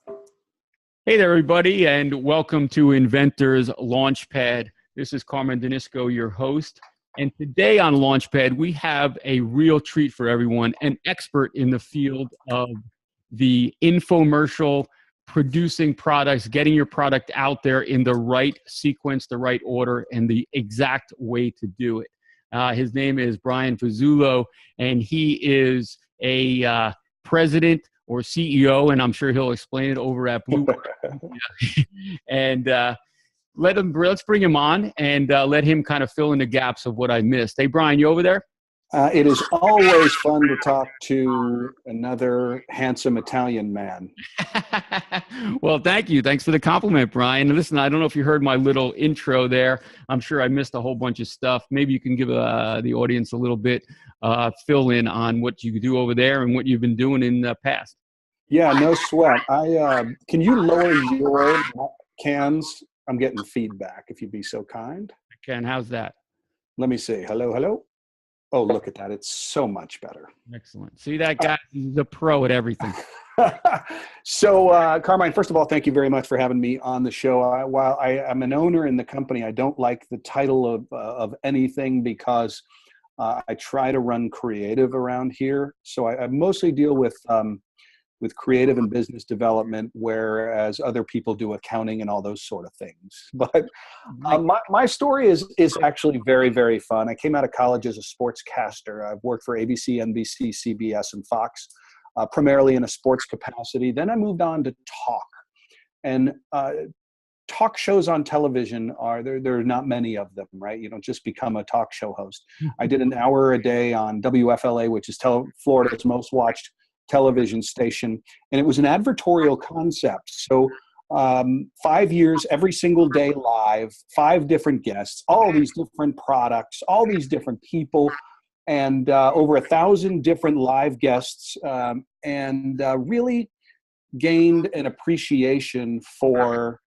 Hey there, everybody, and welcome to Inventors Launchpad. This is Carmen Danisco, your host. And today on Launchpad, we have a real treat for everyone, an expert in the field of the infomercial, producing products, getting your product out there in the right sequence, the right order, and the exact way to do it. His name is Brian Fazzulo, and he is a president or CEO, and I'm sure he'll explain it over at Blue. And let's bring him on and let him kind of fill in the gaps of what I missed. Hey, Brian, you over there? It is always fun to talk to another handsome Italian man. Well, thank you. Thanks for the compliment, Brian. Listen, I don't know if you heard my little intro there. I'm sure I missed a whole bunch of stuff. Maybe you can give the audience a little bit fill in on what you do over there and what you've been doing in the past. Yeah, no sweat. Can you lower your cans? I'm getting feedback, if you'd be so kind. I can. How's that? Let me see. Hello, hello. Oh, look at that. It's so much better. Excellent. See that guy? He's a pro at everything. So, Carmine, first of all, thank you very mumuch for having me on the show. While I am an owner in the company, I don't like the title of anything because I try to run creative around here. So I mostly deal with creative and business development, whereas other people do accounting and all those sort of things. But my story is actually very, very fun. I came out of college as a sportscaster. I've worked for ABC, NBC, CBS, and Fox, primarily in a sports capacity. Then I moved on to talk. And talk shows on television there are not many of them, right? You don't just become a talk show host. I did an hour a day on WFLA, which is Florida's most watched television station, and it was an advertorial concept. So 5 years, every single day live, 5 different guests, all these different products, all these different people, and over 1,000 different live guests, and really gained an appreciation for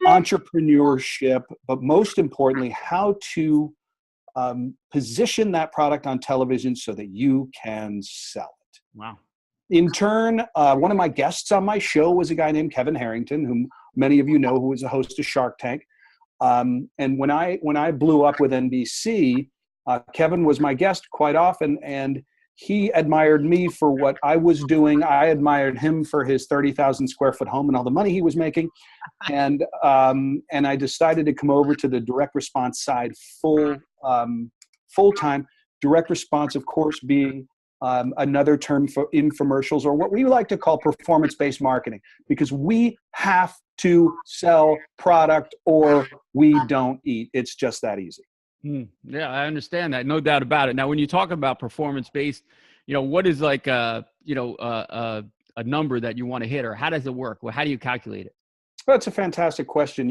entrepreneurship, but most importantly, how to position that product on television so that you can sell it. Wow. In turn, one of my guests on my show was a guy named Kevin Harrington, whom many of you know, who was a host of Shark Tank. And when I blew up with NBC, Kevin was my guest quite often, and he admired me for what I was doing. I admired him for his 30,000 square foot home and all the money he was making. And I decided to come over to the direct response side full time. Direct response, of course, being another term for infomercials, or what we like to call performance-based marketing, because we have to sell product or we don't eat. It's just that easy. Yeah, I understand that. No doubt about it. Now, when you talk about performance-based, what is like a number that you want to hit, or how does it work? Well, how do you calculate it? That's a fantastic question.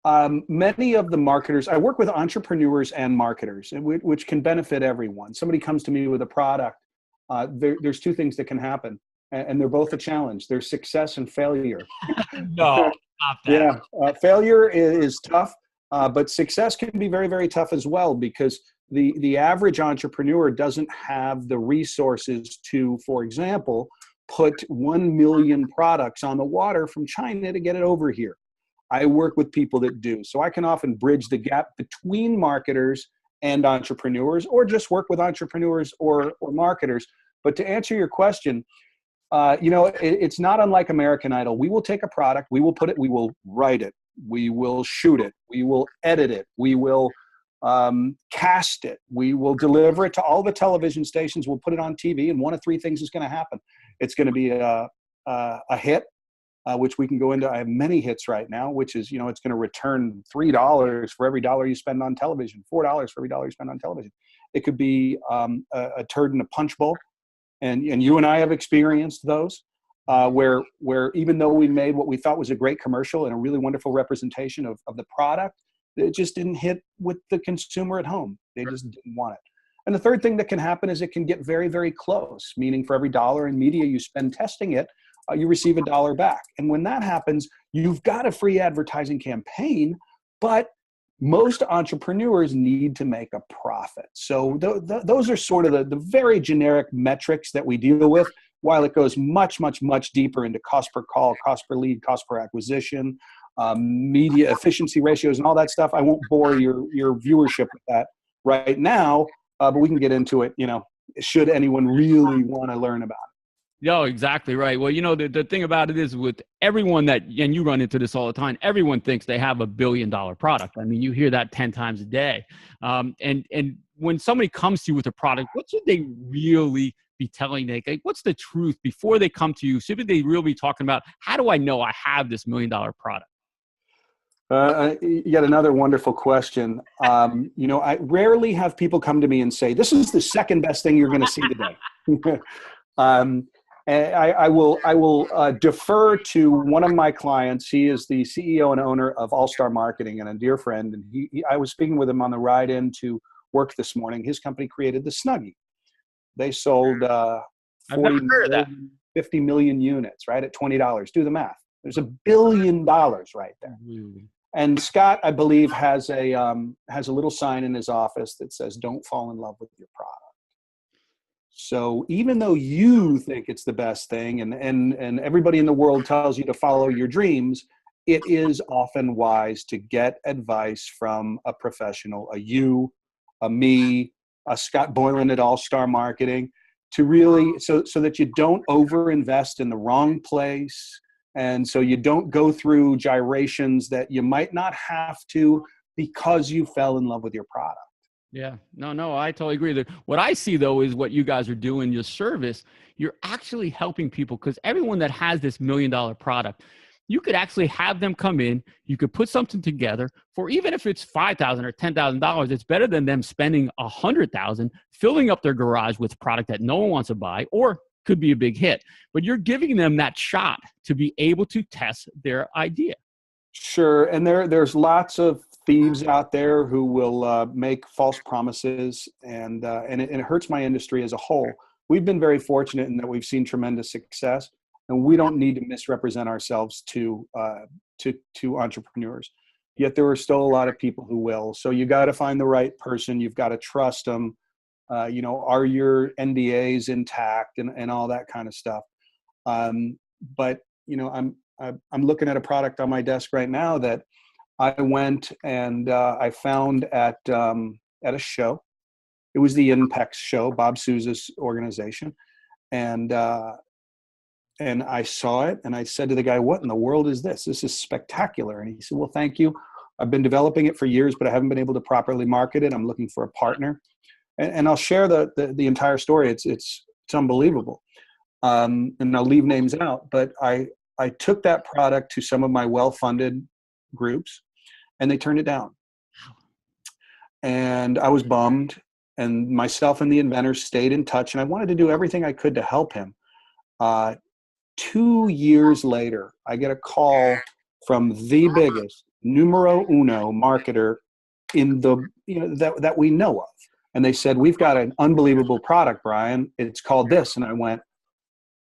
Many of the marketers, I work with entrepreneurs and marketers, which can benefit everyone. Somebody comes to me with a product. There's 2 things that can happen, and they're both a challenge. There's success and failure. No, stop that. Yeah, failure is tough, but success can be very, very tough as well, because the average entrepreneur doesn't have the resources to, for example, put 1 million products on the water from China to get it over here. I work with people that do. So I can often bridge the gap between marketers and entrepreneurs, or just work with entrepreneurs or marketers. But to answer your question, it's not unlike American Idol. We will take a product, we will write it, we will shoot it, we will edit it, we will cast it, we will deliver it to all the television stations, we'll put it on TV, and one of 3 things is going to happen. It's going to be a hit, which we can go into. I have many hits right now, which is, it's going to return $3 for every dollar you spend on television, $4 for every dollar you spend on television. It could be a turd in a punch bowl. And you and I have experienced those, where even though we made what we thought was a great commercial and a really wonderful representation of the product, it just didn't hit with the consumer at home. They just didn't want it. And the third thing that can happen is it can get very, very close, meaning for every dollar in media you spend testing it, you receive $1 back. And when that happens, you've got a free advertising campaign, but most entrepreneurs need to make a profit. So those are sort of the very generic metrics that we deal with. while it goes much, much, much deeper into cost per call, cost per lead, cost per acquisition, media efficiency ratios and all that stuff. I won't bore your viewership with that right now, but we can get into it, should anyone really want to learn about it. No, exactly right. Well, the thing about it is with everyone and you run into this all the time, everyone thinks they have $1 billion product. I mean, you hear that 10 times a day. And when somebody comes to you with a product, what should they really be telling? Like, what's the truth before they come to you? Should they really be talking about, how do I know I have this $1 million product? Yet another wonderful question. I rarely have people come to me and say, this is the second best thing you're going to see today. I will defer to one of my clients. He is the CEO and owner of All Star Marketing and a dear friend. And I was speaking with him on the ride into work this morning. His company created the S2e. They sold 50 million units, right, at $20. Do the math. There's $1 billion right there. Mm-hmm. And Scott, I believe, has a little sign in his office that says, "Don't fall in love with your product." So even though you think it's the best thing and everybody in the world tells you to follow your dreams, it is often wise to get advice from a professional, a you, a me, a Scott Boylan at All Star Marketing, to really, so that you don't overinvest in the wrong place. And so you don't go through gyrations that you might not have to because you fell in love with your product. Yeah, no, I totally agree. What I see, though, is what you guys are doing, your service, you're actually helping people, because everyone that has this $1 million product, you could actually have them come in, you could put something together for, even if it's $5,000 or $10,000, it's better than them spending $100,000 filling up their garage with product that no one wants to buy or could be a big hit. But you're giving them that shot to be able to test their idea. Sure, and there's lots of thieves out there who will make false promises, and it hurts my industry as a whole. We've been very fortunate in that we've seen tremendous success, and we don't need to misrepresent ourselves to entrepreneurs. Yet there are still a lot of people who will. So you got to find the right person. You've got to trust them. Are your NDAs intact and all that kind of stuff. But I'm looking at a product on my desk right now that I went and I found at a show. It was the Impex show, Bob Sousa's organization, and I saw it and I said to the guy, "What in the world is this? This is spectacular." And he said, "Well, thank you. I've been developing it for years, but I haven't been able to properly market it. I'm looking for a partner." And I'll share the entire story. It's unbelievable. And I'll leave names out, but I took that product to some of my well-funded groups, and they turned it down. And I was bummed, and myself and the inventor stayed in touch, and I wanted to do everything I could to help him. 2 years later, I get a call from the biggest numero uno marketer in that we know of. And they said, "We've got an unbelievable product, Brian. It's called this." And I went,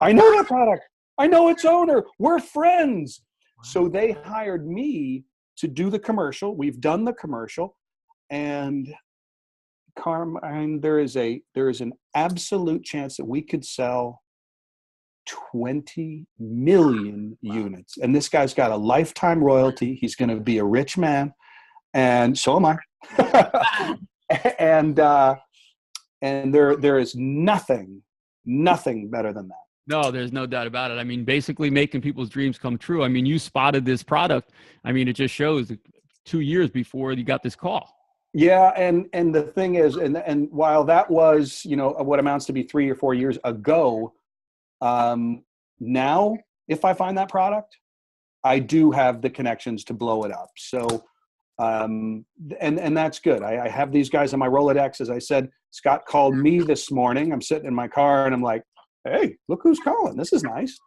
"I know that product. I know its owner. We're friends." Wow. So they hired me to do the commercial. We've done the commercial, and Carmine, there is an absolute chance that we could sell 20 million units. And this guy's got a lifetime royalty. He's going to be a rich man, and so am I. and there is nothing better than that. No, there's no doubt about it. I mean, basically making people's dreams come true. I mean, you spotted this product. I mean, it just shows 2 years before you got this call. Yeah. And the thing is, and while that was, what amounts to be 3 or 4 years ago, now if I find that product, I do have the connections to blow it up. So, and that's good. I have these guys on my Rolodex. As I said, Scott called me this morning. I'm sitting in my car and I'm like, "Hey, look who's calling. This is nice."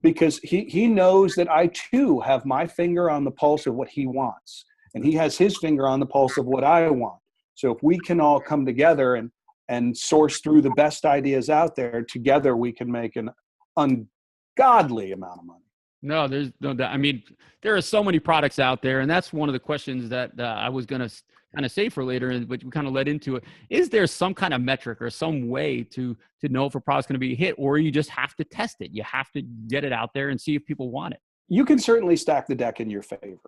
Because he knows that I too have my finger on the pulse of what he wants, and he has his finger on the pulse of what I want. So if we can all come together and source through the best ideas out there, together we can make an ungodly amount of money. No, there's no doubt. I mean, there are so many products out there, and that's one of the questions that I was going to kind of say for later, but we kind of led into it. Is there some kind of metric or some way to know if a product's going to be a hit, or you just have to test it? You have to get it out there and see if people want it. You can certainly stack the deck in your favor.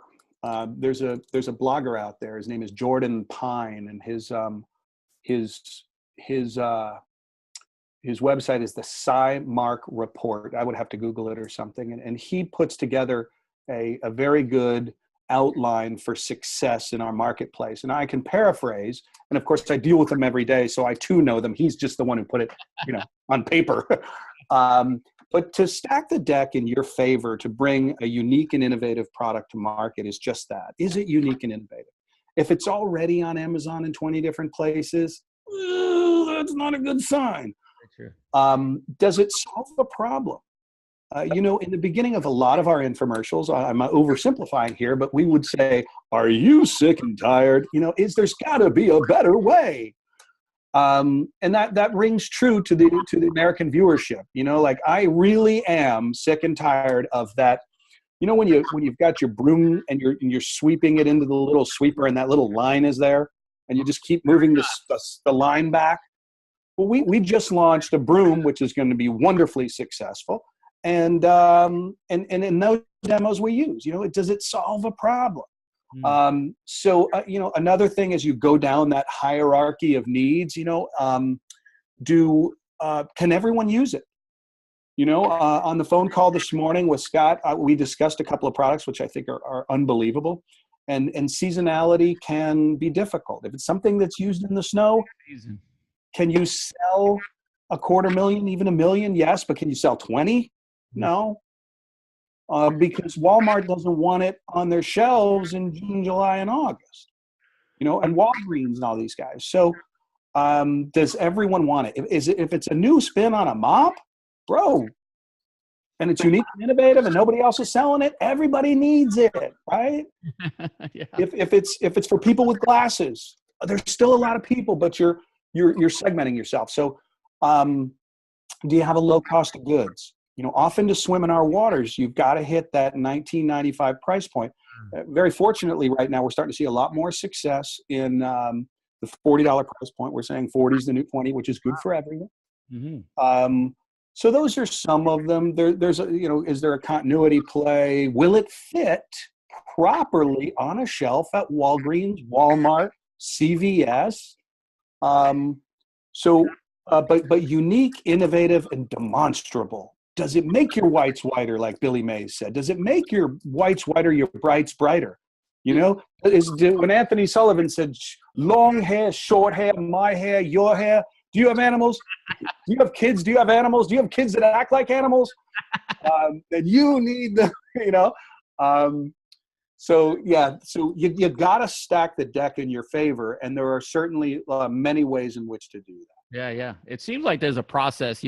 There's a blogger out there. His name is Jordan Pine, and his website is the SciMark Report. I would have to Google it or something. And he puts together a very good outline for success in our marketplace. And I can paraphrase, and of course I deal with them every day, so I too know them. He's just the one who put it, on paper. But to stack the deck in your favor to bring a unique and innovative product to market is just that. Is it unique and innovative? If it's already on Amazon in 20 different places, that's not a good sign. Does it solve a problem? In the beginning of a lot of our infomercials, I'm oversimplifying here, but we would say, are you sick and tired? There's got to be a better way. And that rings true to the American viewership. I really am sick and tired of that. When you've got your broom and you're sweeping it into the little sweeper and that little line is there, and you just keep moving the line back. Well, we just launched a broom, which is going to be wonderfully successful. And in those demos we use, does it solve a problem? Another thing as you go down that hierarchy of needs, can everyone use it? On the phone call this morning with Scott, we discussed a couple of products, which I think are unbelievable. And seasonality can be difficult. If it's something that's used in the snow, can you sell 250,000, even 1 million? Yes, but can you sell 20? No. Because Walmart doesn't want it on their shelves in June, July, and August. And Walgreens and all these guys. So does everyone want it? If it's a new spin on a mop, bro, and it's unique and innovative and nobody else is selling it, everybody needs it, right? Yeah. If it's for people with glasses, there's still a lot of people, but you're segmenting yourself. So do you have a low cost of goods? Often to swim in our waters, you've got to hit that $19.95 price point. Very fortunately, right now, we're starting to see a lot more success in the $40 price point. We're saying 40 is the new 20, which is good for everyone. Mm-hmm. So those are some of them. Is there a continuity play? Will it fit properly on a shelf at Walgreens, Walmart, CVS? But unique, innovative, and demonstrable. Does it make your whites whiter, like Billy Mays said? Does it make your whites whiter, your brights brighter? When Anthony Sullivan said, long hair, short hair, my hair, your hair, do you have animals? Do you have kids? Do you have animals? Do you have kids that act like animals? Then you need So you got to stack the deck in your favor, and there are certainly many ways in which to do that. Yeah. It seems like there's a process.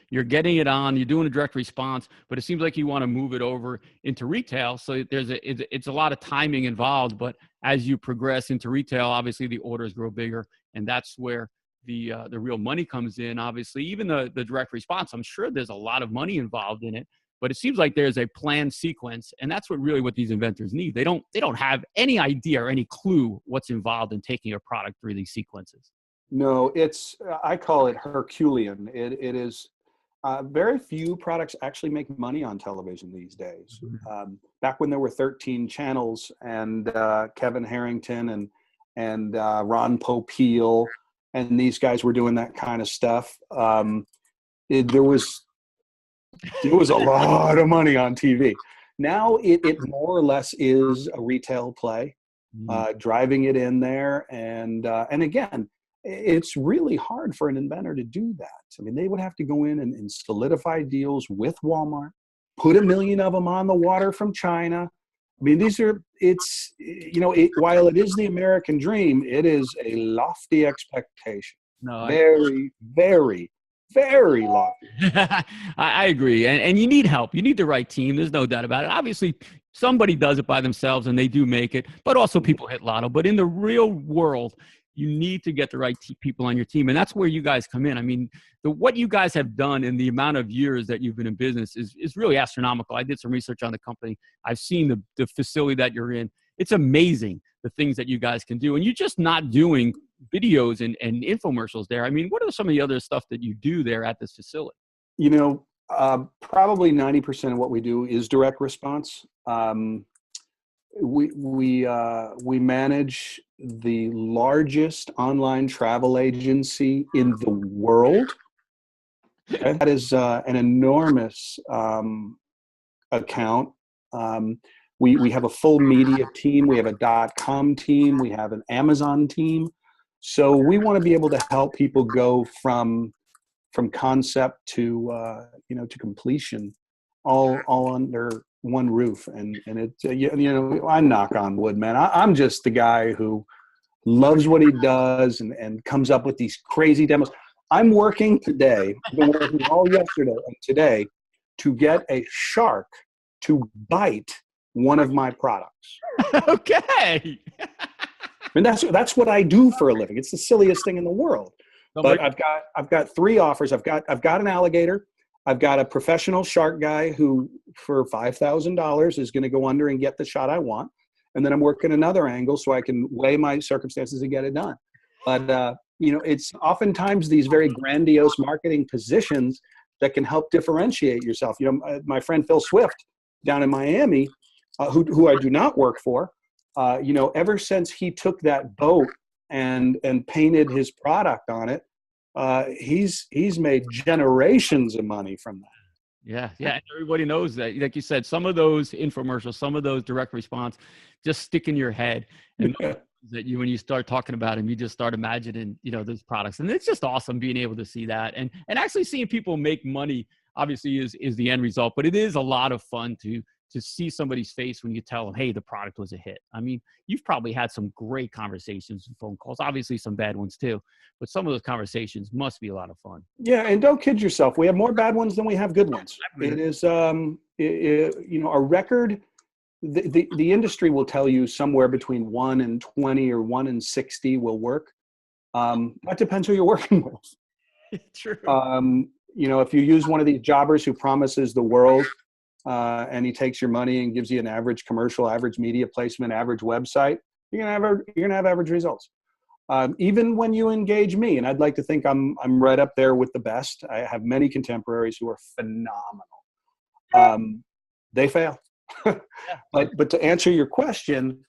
You're getting it on, you're doing a direct response, but it seems like you want to move it over into retail. So it's a lot of timing involved. But as you progress into retail, obviously the orders grow bigger, and that's where the real money comes in. Obviously, even the direct response, I'm sure there's a lot of money involved in it. But it seems like there's a planned sequence, and that's what these inventors need. They don't have any idea or any clue what's involved in taking a product through these sequences. No, I call it Herculean. It is very few products actually make money on television these days. Mm-hmm. Back when there were 13 channels and Kevin Harrington and Ron Popeil and these guys were doing that kind of stuff, there was a lot of money on TV. Now it more or less is a retail play, driving it in there. And again, it's really hard for an inventor to do that. I mean, they would have to go in and solidify deals with Walmart, put 1 million of them on the water from China. I mean, while it is the American dream, it is a lofty expectation. No, very, very, very lofty. I agree. And you need help. You need the right team. There's no doubt about it. Obviously, somebody does it by themselves and they do make it, but also people hit lotto. But in the real world, You need to get the right people on your team. And that's where you guys come in. I mean, what you guys have done in the amount of years that you've been in business is really astronomical. I did some research on the company. I've seen the facility that you're in. It's amazing the things that you guys can do. And you're just not doing videos and infomercials there. I mean, what are some of the other stuff that you do there at this facility? You know, probably 90% of what we do is direct response. We manage the largest online travel agency in the world. That is an enormous account. We have a full media team. We have a .com team. We have an Amazon team. So we want to be able to help people go from concept to to completion, all under one roof. And it's I knock on wood, man. I'm just the guy who loves what he does and comes up with these crazy demos. I'm working today. I've been working all yesterday and today to get a shark to bite one of my products. Okay. And that's what I do for a living. It's the silliest thing in the world. But I've got 3 offers. I've got an alligator. I've got a professional shark guy who, for $5,000, is going to go under and get the shot I want. And then I'm working another angle so I can weigh my circumstances and get it done. But it's oftentimes these very grandiose marketing positions that can help differentiate yourself. My friend Phil Swift down in Miami, who I do not work for, ever since he took that boat and painted his product on it, he's made generations of money from that. Yeah. And everybody knows that. Like you said, some of those infomercials, some of those direct response just stick in your head. And that when you start talking about them, you just start imagining, those products. And it's just awesome being able to see that. And actually seeing people make money, obviously, is the end result. But it is a lot of fun to see somebody's face when you tell them, hey, the product was a hit. I mean, you've probably had some great conversations and phone calls, obviously some bad ones too, but some of those conversations must be a lot of fun. Yeah. And don't kid yourself. We have more bad ones than we have good ones. It is, a record, the industry will tell you somewhere between 1 in 20 or 1 in 60 will work. That depends who you're working with. True. If you use one of these jobbers who promises the world, and he takes your money and gives you an average commercial, average media placement, average website, you're gonna have average results. Even when you engage me, and I'd like to think I'm right up there with the best. I have many contemporaries who are phenomenal. They fail. But to answer your question,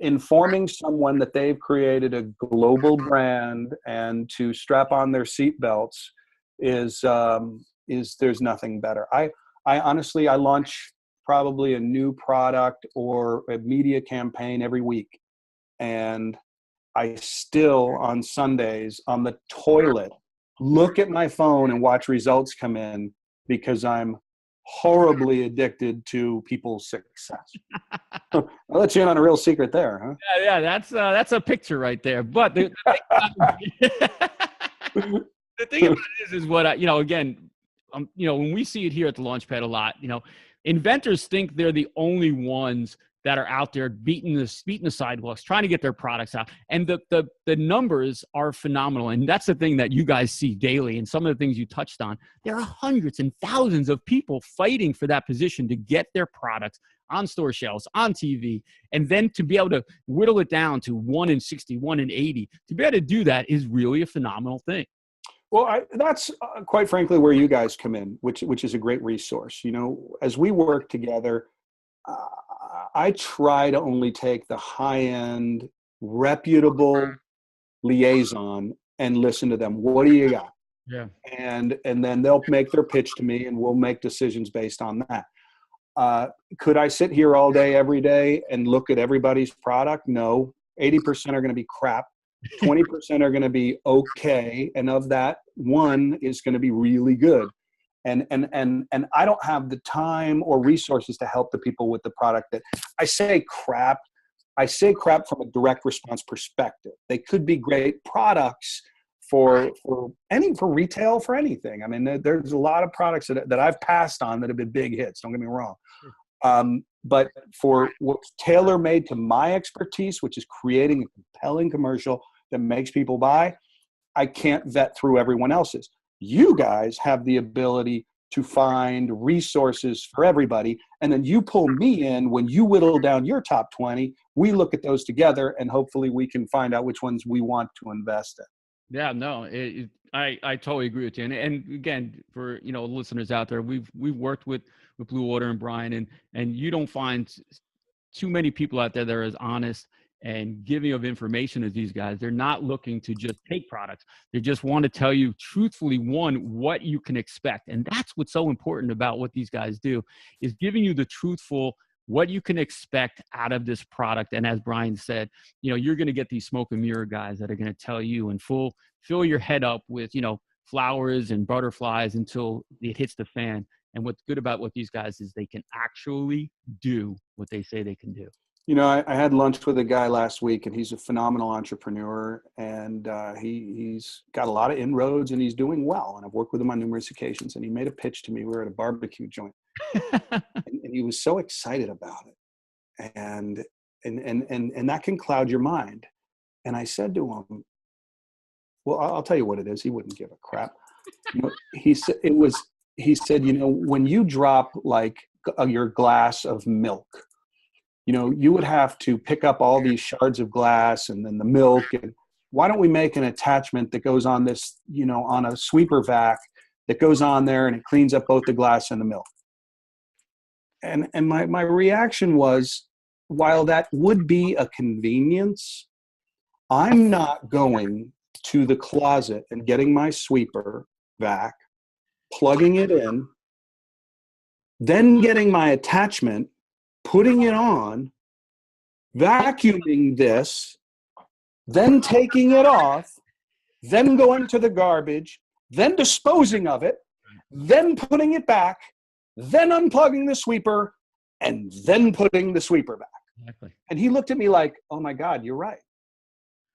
informing someone that they've created a global brand and to strap on their seatbelts is there's nothing better. I honestly launch probably a new product or a media campaign every week. And I still, on Sundays, on the toilet, look at my phone and watch results come in because I'm horribly addicted to people's success. I'll let you in on a real secret there, huh? Yeah, that's a picture right there. But the thing about it is what again, when we see it here at the Launchpad a lot, inventors think they're the only ones that are out there beating the sidewalks, trying to get their products out. And the numbers are phenomenal. And that's the thing that you guys see daily. And some of the things you touched on, there are hundreds and thousands of people fighting for that position to get their products on store shelves, on TV, and then to be able to whittle it down to 1 in 60, 1 in 80, to be able to do that is really a phenomenal thing. Well, that's quite frankly where you guys come in, which is a great resource. As we work together, I try to only take the high-end, reputable liaison and listen to them. What do you got? Yeah. And then they'll make their pitch to me, and we'll make decisions based on that. Could I sit here all day, every day, and look at everybody's product? No. 80% are going to be crap. 20% are going to be okay, and of that, 1 is going to be really good. And I don't have the time or resources to help the people with the product that I say crap. I say crap from a direct response perspective. They could be great products for retail, for anything. I mean, there's a lot of products that I've passed on that have been big hits. Don't get me wrong. But for what's tailor-made to my expertise, which is creating a compelling commercial that makes people buy, I can't vet through everyone else's. You guys have the ability to find resources for everybody, and then you pull me in when you whittle down your top 20. We look at those together, and hopefully we can find out which ones we want to invest in. Yeah, no, I totally agree with you. And again, for listeners out there, we've worked with Blue Water and Brian, and you don't find too many people out there that are as honest and giving of information as these guys. They're not looking to just take products. They just want to tell you truthfully, one, what you can expect. And that's what's so important about what these guys do, is giving you the truthful, what you can expect out of this product. And as Brian said, you're going to get these smoke and mirror guys that are going to tell you and fill your head up with, flowers and butterflies until it hits the fan. And what's good about what these guys is they can actually do what they say they can do. I had lunch with a guy last week, and he's a phenomenal entrepreneur, and he's got a lot of inroads, and he's doing well. And I've worked with him on numerous occasions, and he made a pitch to me. We were at a barbecue joint, and he was so excited about it, and that can cloud your mind. And I said to him, "Well, I'll tell you what it is." He wouldn't give a crap. He said when you drop like your glass of milk, you would have to pick up all these shards of glass and then the milk. And why don't we make an attachment that goes on this, on a sweeper vac that goes on there, and it cleans up both the glass and the milk. And my reaction was, while that would be a convenience, I'm not going to the closet and getting my sweeper vac, plugging it in, then getting my attachment, putting it on, vacuuming this, then taking it off, then going to the garbage, then disposing of it, then putting it back, then unplugging the sweeper, and then putting the sweeper back. Exactly. And he looked at me like, "Oh my God, you're right."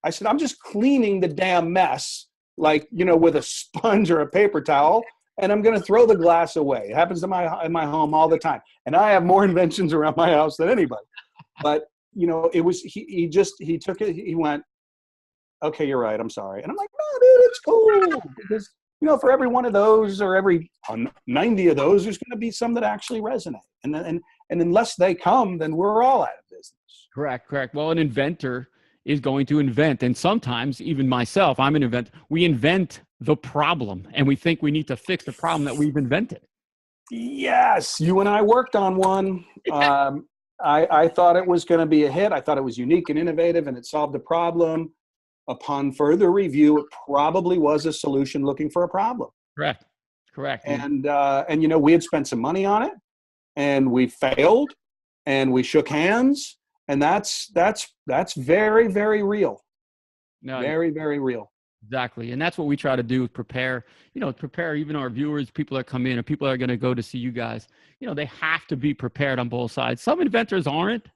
I said, "I'm just cleaning the damn mess, like, with a sponge or a paper towel, and I'm going to throw the glass away." It happens in my home all the time. And I have more inventions around my house than anybody. But, it was, he took it, he went, "Okay, you're right, I'm sorry." And I'm like, "No, dude, it's cool." Because, for every one of those or every 90 of those, there's going to be some that actually resonate. And unless they come, then we're all out of business. Correct. Well, an inventor is going to invent. And sometimes, even myself, I'm an inventor. We invent the problem, and we think we need to fix the problem that we've invented. Yes, you and I worked on one. I thought it was going to be a hit. I thought it was unique and innovative, and it solved the problem. Upon further review, it probably was a solution looking for a problem. Correct. And we had spent some money on it, and we failed, and we shook hands, and that's very, very real. No, very, very real. Exactly. And that's what we try to do, is prepare even our viewers, people that come in, or people that are going to go to see you guys. They have to be prepared on both sides. Some inventors aren't.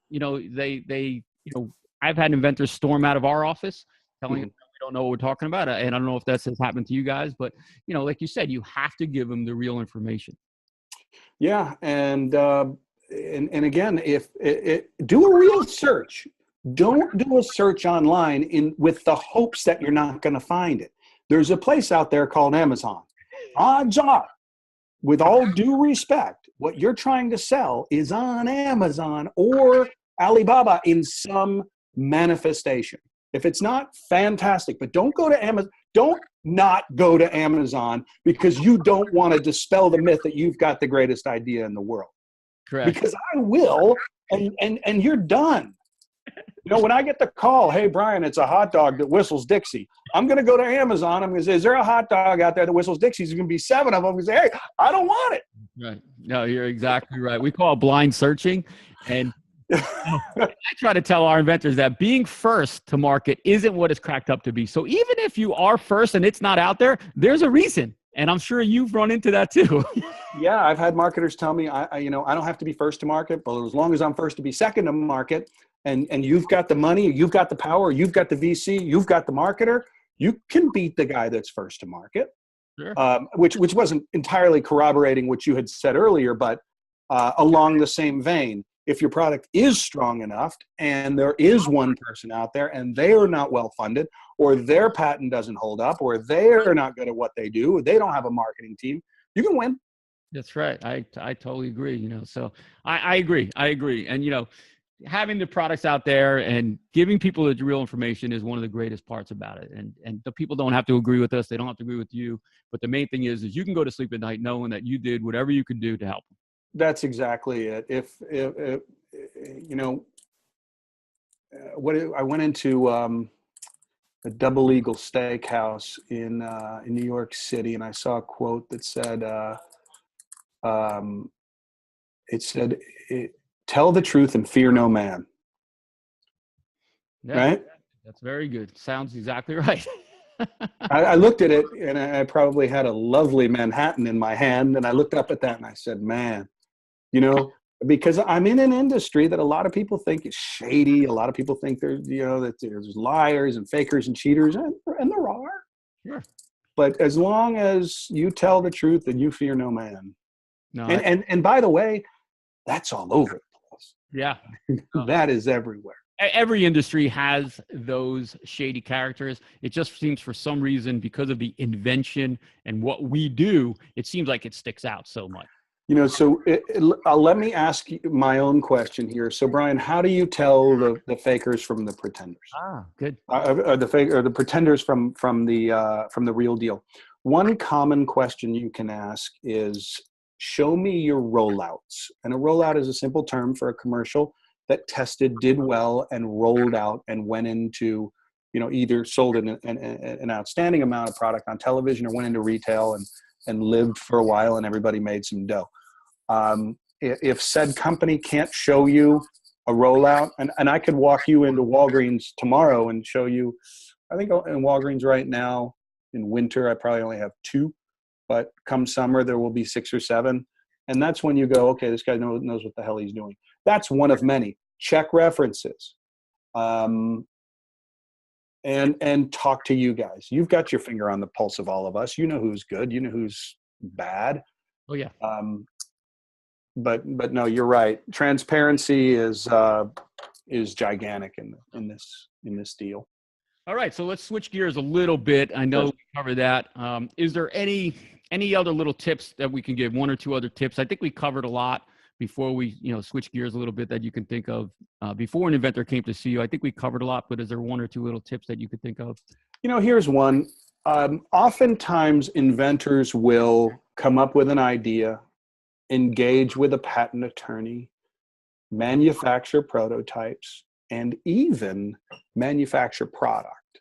I've had inventors storm out of our office telling us we don't know what we're talking about. And I don't know if that's has happened to you guys, but like you said, you have to give them the real information. Yeah. And again, do a real search. Don't do a search online with the hopes that you're not going to find it. There's a place out there called Amazon. Odds are, with all due respect, what you're trying to sell is on Amazon or Alibaba in some manifestation. If it's not, fantastic, but don't go to Amazon. Don't not go to Amazon because you don't want to dispel the myth that you've got the greatest idea in the world. Correct. Because I will, and you're done. When I get the call, "Hey, Brian, it's a hot dog that whistles Dixie," I'm going to go to Amazon. I'm going to say, "Is there a hot dog out there that whistles Dixie?" There's going to be 7 of them. I'm going to say, "Hey, I don't want it." Right. No, you're exactly right. We call it blind searching. And I try to tell our inventors that being first to market isn't what it's cracked up to be. So even if you are first and it's not out there, there's a reason. And I'm sure you've run into that too. Yeah, I've had marketers tell me, I don't have to be first to market, but as long as I'm first to be second to market, and you've got the money, you've got the power, you've got the VC, you've got the marketer, you can beat the guy that's first to market. Sure. Which wasn't entirely corroborating what you had said earlier, but along the same vein. if your product is strong enough and there is one person out there and they are not well funded, or their patent doesn't hold up, or they're not good at what they do, or they don't have a marketing team, you can win. That's right. I totally agree. So I agree. And, having the products out there and giving people the real information is one of the greatest parts about it. And the people don't have to agree with us. They don't have to agree with you. But the main thing is you can go to sleep at night knowing that you did whatever you could do to help them. That's exactly it. I went into a Double Eagle Steakhouse in New York City, and I saw a quote that said, "Tell the truth and fear no man." Yeah, right? That's very good. Sounds exactly right. I looked at it, and I probably had a lovely Manhattan in my hand, and I looked up at that and I said, man, because I'm in an industry that a lot of people think is shady. A lot of people think that there's liars and fakers and cheaters, and there are. Sure. But as long as you tell the truth, then you fear no man. No, and by the way, that's all over the place. Yeah. That is everywhere. Every industry has those shady characters. It just seems for some reason, because of the invention and what we do, it seems like it sticks out so much. So let me ask you my own question here. So, Brian, how do you tell the fakers from the pretenders? Good. The pretenders from the real deal. One common question you can ask is, show me your rollouts. And a rollout is a simple term for a commercial that tested, did well, and rolled out and went into, either sold an outstanding amount of product on television or went into retail and lived for a while and everybody made some dough. If said company can't show you a rollout, and I could walk you into Walgreens tomorrow and show you, I think in Walgreens right now, in winter, I probably only have 2, but come summer, there will be 6 or 7. And that's when you go, okay, this guy knows what the hell he's doing. That's one of many. Check references. And talk to you guys. You've got your finger on the pulse of all of us. You know who's good. You know who's bad. Oh yeah. But no, you're right. Transparency is gigantic in this deal. All right, so let's switch gears a little bit. I know we covered that. Is there any other little tips that we can give? 1 or 2 other tips? I think we covered a lot before we switch gears a little bit that you can think of before an inventor came to see you. I think we covered a lot, but is there 1 or 2 little tips that you could think of? Here's one. Oftentimes inventors will come up with an idea, engage with a patent attorney, manufacture prototypes, and even manufacture product.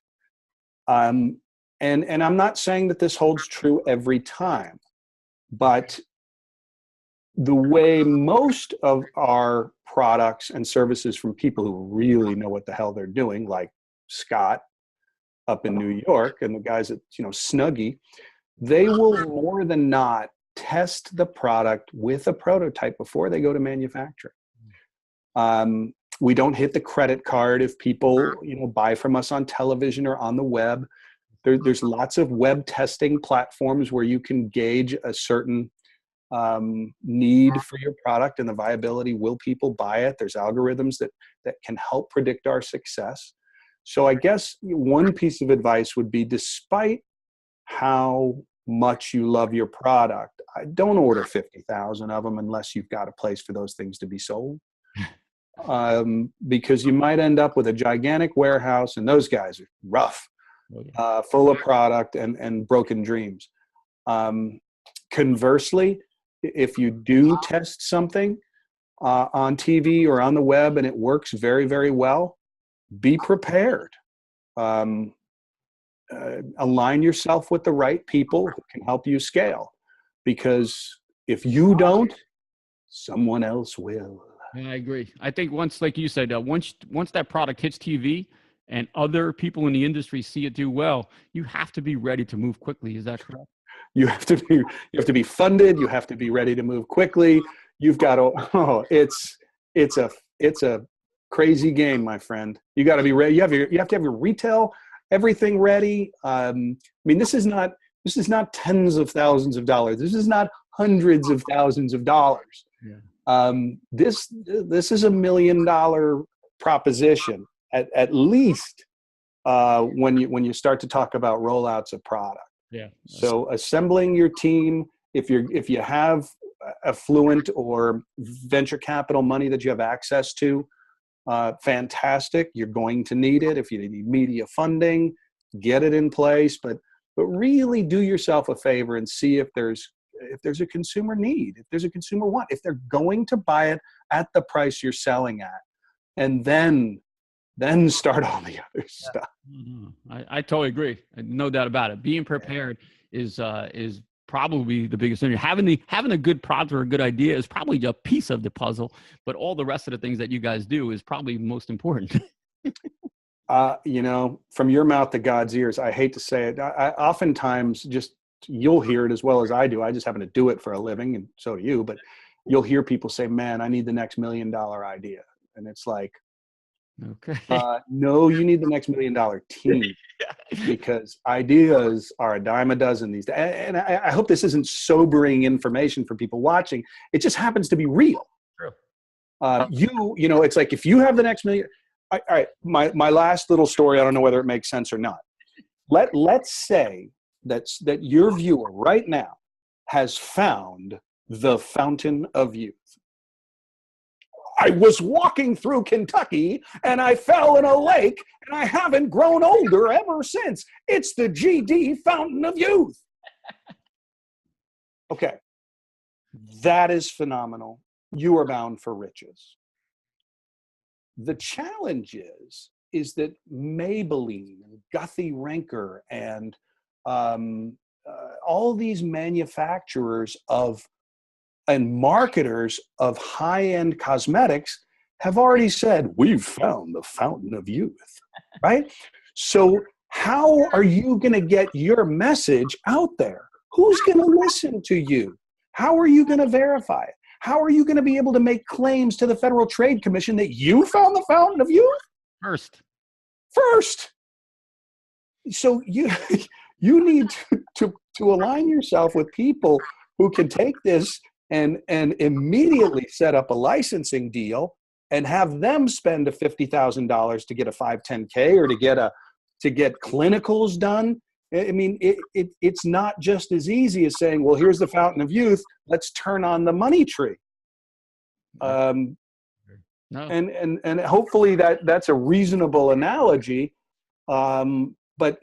And I'm not saying that this holds true every time, but the way most of our products and services from people who really know what the hell they're doing, like Scott up in New York and the guys at Snuggie, they will more than not test the product with a prototype before they go to manufacturing. We don't hit the credit card if people buy from us on television or on the web. There's lots of web testing platforms where you can gauge a certain need for your product and the viability. Will people buy it? There's algorithms that can help predict our success. So I guess one piece of advice would be, despite how much you love your product, don't order 50,000 of them unless you've got a place for those things to be sold. Because you might end up with a gigantic warehouse, and those guys are rough, full of product and broken dreams. Conversely, if you do test something on TV or on the web and it works very, very well, be prepared. Align yourself with the right people who can help you scale, because if you don't, someone else will. I agree. I think once, like you said, once that product hits TV and other people in the industry see it do well, you have to be ready to move quickly. Is that correct? You have to be funded. You have to be ready to move quickly. You've got to. It's a crazy game, my friend. You got to be ready. You have to have your retail, everything ready. This is not tens of thousands of dollars. This is not hundreds of thousands of dollars. Yeah. This is $1 million proposition at least when you start to talk about rollouts of product. Yeah. So assembling your team, if you have affluent or venture capital money that you have access to, fantastic. You're going to need it. If you need media funding, get it in place. But really do yourself a favor and see if there's a consumer need, if there's a consumer want, if they're going to buy it at the price you're selling at, and then start all the other stuff. Mm-hmm. I totally agree. No doubt about it. Being prepared is probably the biggest thing. Having a good product or a good idea is probably a piece of the puzzle, but all the rest of the things that you guys do is probably most important. From your mouth to God's ears, I hate to say it. I oftentimes you'll hear it as well as I do. I just happen to do it for a living, and so do you, but you'll hear people say, man, I need the next $1 million idea. And it's like, okay. No, you need the next $1 million team. Because ideas are a dime a dozen these days. And I hope this isn't sobering information for people watching. It just happens to be real. True. It's like, if you have the next million, all right, my last little story, I don't know whether it makes sense or not. Let's say that your viewer right now has found the fountain of youth. I was walking through Kentucky and I fell in a lake and I haven't grown older ever since. It's the GD Fountain of Youth. Okay. That is phenomenal. You are bound for riches. The challenge is that Maybelline and Guthy Renker and all these manufacturers and marketers of high-end cosmetics have already said, we've found the fountain of youth, right? So how are you going to get your message out there? Who's going to listen to you? How are you going to verify it? How are you going to be able to make claims to the Federal Trade Commission that you found the fountain of youth? First. So you need to align yourself with people who can take this and immediately set up a licensing deal and have them spend $50,000 to get a 510K or to get clinicals done. I mean, it's not just as easy as saying, well, here's the fountain of youth, let's turn on the money tree. No. And hopefully that's a reasonable analogy. But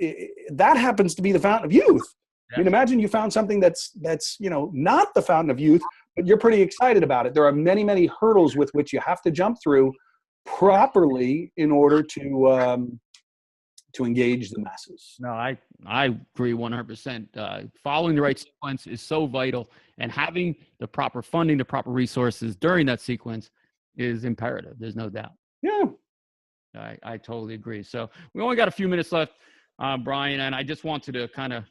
that happens to be the fountain of youth. I mean, imagine you found something that's not the fountain of youth, but you're pretty excited about it. There are many, many hurdles with which you have to jump through properly in order to engage the masses. No, I agree 100%. Following the right sequence is so vital, and having the proper funding, the proper resources during that sequence is imperative. There's no doubt. Yeah. I totally agree. So we only got a few minutes left, Brian, and I just wanted to kind of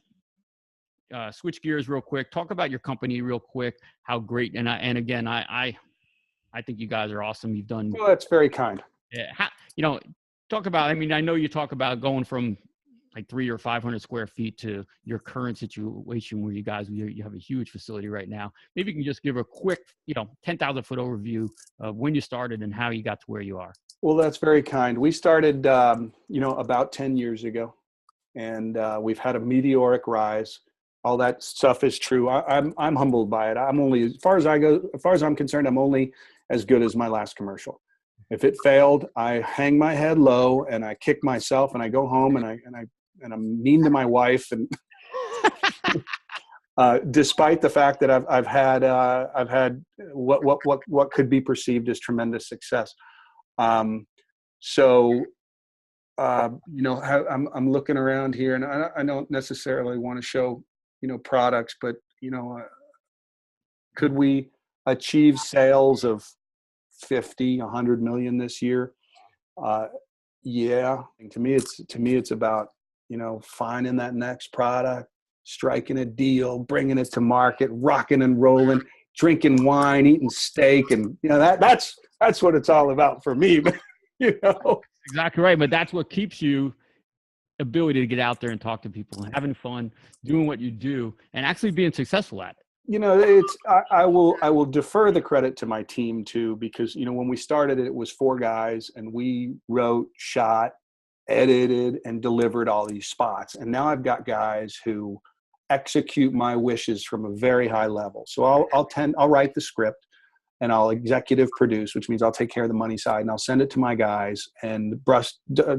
switch gears real quick. Talk about your company real quick. How great, and again, I think you guys are awesome. You've done. Well, that's very kind. Yeah. Talk about. I mean, I know you talk about going from like 300 or 500 square feet to your current situation where you have a huge facility right now. Maybe you can just give a quick, 10,000 foot overview of when you started and how you got to where you are. Well, that's very kind. We started, about 10 years ago, and we've had a meteoric rise. All that stuff is true. I'm humbled by it. I'm only, as far as I'm concerned, I'm only as good as my last commercial. If it failed, I hang my head low and I kick myself and I go home and I'm mean to my wife. And despite the fact that I've had what could be perceived as tremendous success. I'm looking around here, and I don't necessarily want to show products, but could we achieve sales of 50, 100 million this year? Yeah. And to me, it's about, finding that next product, striking a deal, bringing it to market, rocking and rolling, drinking wine, eating steak. And, that's what it's all about for me. Exactly right. But that's what keeps you ability to get out there and talk to people and having fun, doing what you do, and actually being successful at it. I will defer the credit to my team too, because, when we started it was 4 guys and we wrote, shot, edited, and delivered all these spots. And now I've got guys who execute my wishes from a very high level. So I'll write the script and I'll executive produce, which means I'll take care of the money side, and I'll send it to my guys, and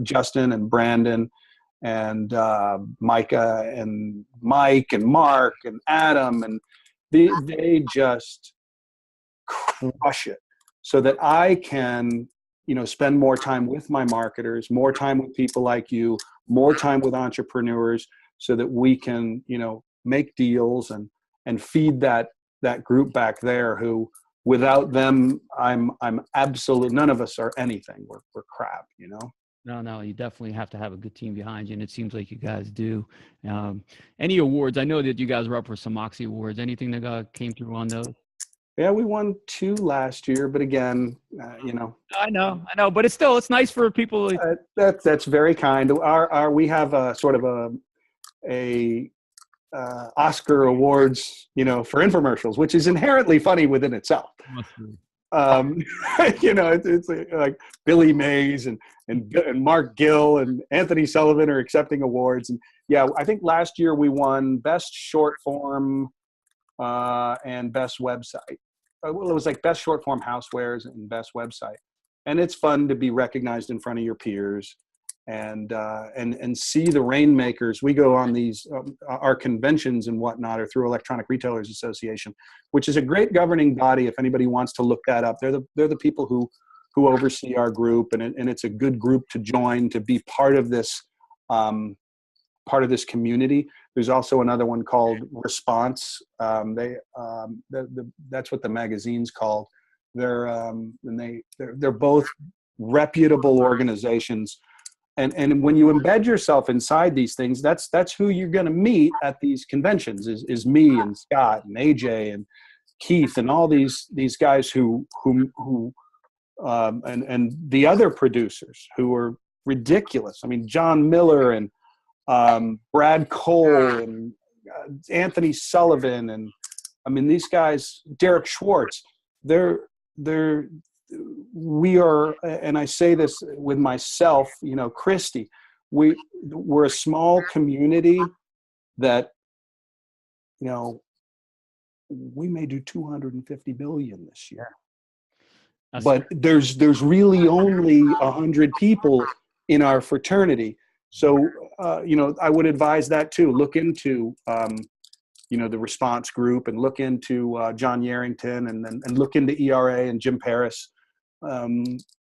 Justin and Brandon and Micah and Mike and Mark and Adam, and they just crush it, so that I can, spend more time with my marketers, more time with people like you, more time with entrepreneurs, so that we can, make deals and feed that group back there who, without them, I'm absolute, none of us are anything. We're crap, No, you definitely have to have a good team behind you, and it seems like you guys do. Any awards? I know that you guys were up for some Moxie Awards. Anything that came through on those? Yeah, we won 2 last year, but again, I know, but it's nice for people. That's very kind. We have a sort of a Oscar awards, for infomercials, which is inherently funny within itself. It's like Billy Mays and Mark Gill and Anthony Sullivan are accepting awards. And yeah, I think last year we won best short form and best website. Well, it was like best short form housewares and best website. And it's fun to be recognized in front of your peers and see the rainmakers. We go on these our conventions and whatnot, or through Electronic Retailers Association, which is a great governing body. If anybody wants to look that up, they're the people who oversee our group, and it's a good group to join, to be part of this community. There's also another one called Response. That's what the magazine's called. They're both reputable organizations. And when you embed yourself inside these things, that's who you're going to meet at these conventions is me and Scott and AJ and Keith and all these guys who and the other producers who are ridiculous. I mean, John Miller and Brad Cole and Anthony Sullivan, and I mean these guys, Derek Schwartz. We are, and I say this with myself, Christy, we're a small community that, we may do 250 billion this year, but there's really only 100 people in our fraternity. So, I would advise that too. Look into, the Response Group, and look into John Yarrington, and look into ERA and Jim Paris.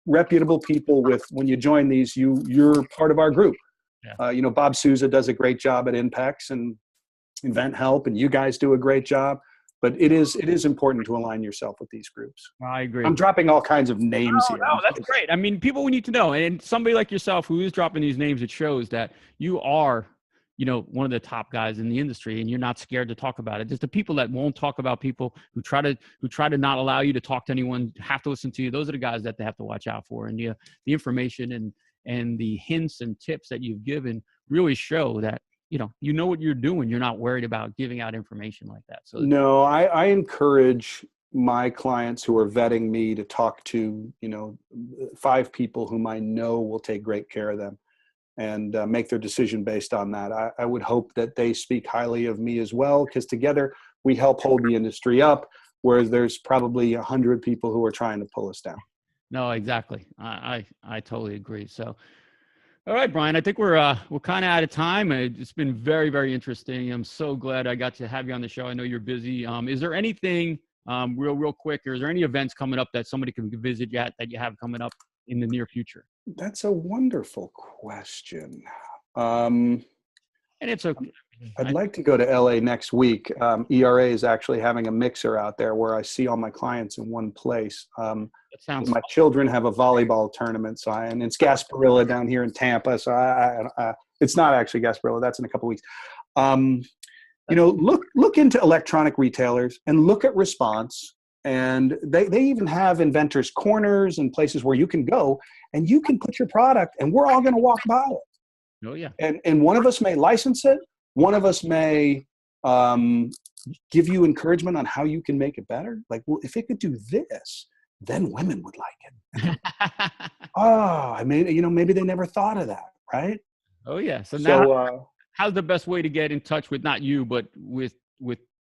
Reputable people when you join these, you're part of our group. Yeah. Bob Souza does a great job at Impex and Invent Help, and you guys do a great job. But it is important to align yourself with these groups. I agree. I'm dropping all kinds of names here. No, that's great. I mean, people need to know, and somebody like yourself who is dropping these names, it shows that you are, one of the top guys in the industry, and you're not scared to talk about it. Just the people that won't talk about people, who try to not allow you to talk to anyone, have to listen to you. Those are the guys that they have to watch out for. And the information and the hints and tips that you've given really show that, you know what you're doing. You're not worried about giving out information like that. So no, I encourage my clients who are vetting me to talk to, 5 people whom I know will take great care of them, and make their decision based on that. I would hope that they speak highly of me as well, because together we help hold the industry up, whereas there's probably 100 people who are trying to pull us down. No, exactly. I totally agree. So, all right, Brian, I think we're kind of out of time. It's been very, very interesting. I'm so glad I got to have you on the show. I know you're busy. Is there anything real quick, or is there any events coming up that somebody can visit yet that you have coming up in the near future? That's a wonderful question. And it's okay. I'd like to go to LA next week. ERA is actually having a mixer out there where I see all my clients in one place. That sounds my children have a volleyball tournament, and it's Gasparilla down here in Tampa. So it's not actually Gasparilla. That's in a couple of weeks. Look into electronic retailers and look at Response. And they even have inventors corners and places where you can go and you can put your product, and we're all going to walk by it. Oh yeah. And one of us may license it. One of us may give you encouragement on how you can make it better. Like, well, if it could do this, then women would like it. Oh, I mean, maybe they never thought of that, right? Oh yeah. So now, So, how's the best way to get in touch with not you, but with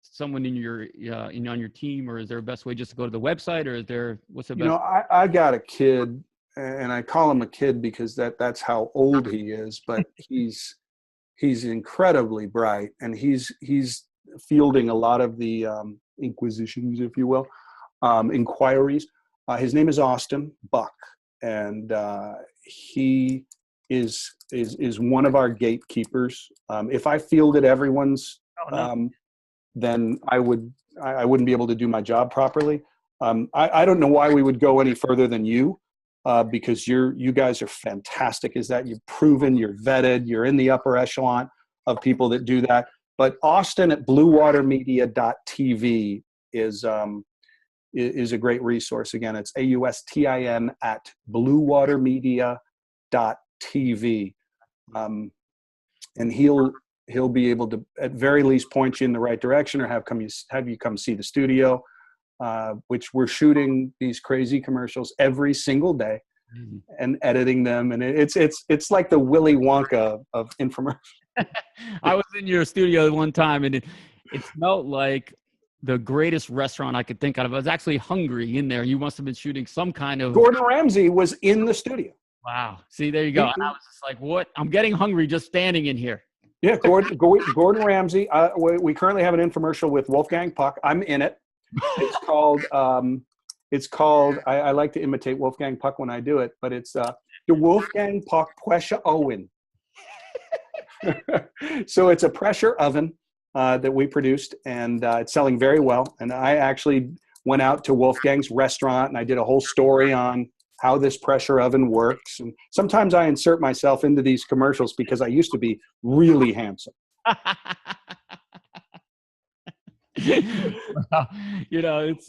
someone in your on your team, or is there a best way just to go to the website, or is there what's the best? I got a kid, and I call him a kid because that's how old he is, but he's incredibly bright, and he's fielding a lot of the inquisitions, if you will, inquiries. His name is Austin Buck, and he is one of our gatekeepers. If I fielded everyone's, then I wouldn't be able to do my job properly. I don't know why we would go any further than you, because you guys are fantastic. Is that you've proven, you're vetted, you're in the upper echelon of people that do that. But Austin at bluewatermedia.tv is a great resource. Again, it's AUSTIN at bluewatermedia.tv. And he'll be able to, at very least, point you in the right direction, or have you come see the studio, which we're shooting these crazy commercials every single day and editing them. And it's like the Willy Wonka of infomercials. I was in your studio one time, and it smelled like the greatest restaurant I could think of. I was actually hungry in there. You must have been shooting some kind of... Gordon Ramsay was in the studio. Wow. See, there you go. And I was just like, what? I'm getting hungry just standing in here. Yeah, Gordon Ramsay. We currently have an infomercial with Wolfgang Puck. I'm in it. It's called, I like to imitate Wolfgang Puck when I do it, but it's the Wolfgang Puck Pressure Oven. So it's a pressure oven that we produced, and it's selling very well. And I actually went out to Wolfgang's restaurant, and I did a whole story on how this pressure oven works. And sometimes I insert myself into these commercials because I used to be really handsome. Well,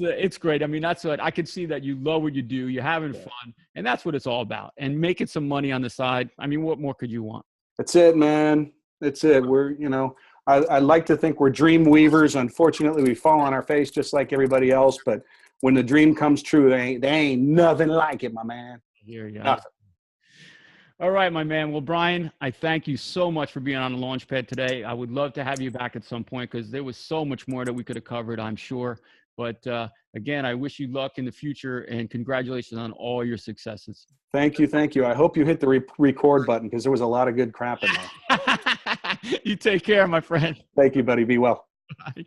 it's great. I mean, that's what I could see, that you love what you do. You're having fun, and that's what it's all about. And making some money on the side. I mean, what more could you want? That's it, man. That's it. I like to think we're dream weavers. Unfortunately, we fall on our face just like everybody else. But when the dream comes true, they ain't nothing like it, my man. Here you go. Nothing. All right, my man. Well, Brian, I thank you so much for being on the Launchpad today. I would love to have you back at some point, because there was so much more that we could have covered, I'm sure. But again, I wish you luck in the future, and congratulations on all your successes. Thank you. I hope you hit the record button, because there was a lot of good crap in there. You take care, my friend. Thank you, buddy. Be well. Bye.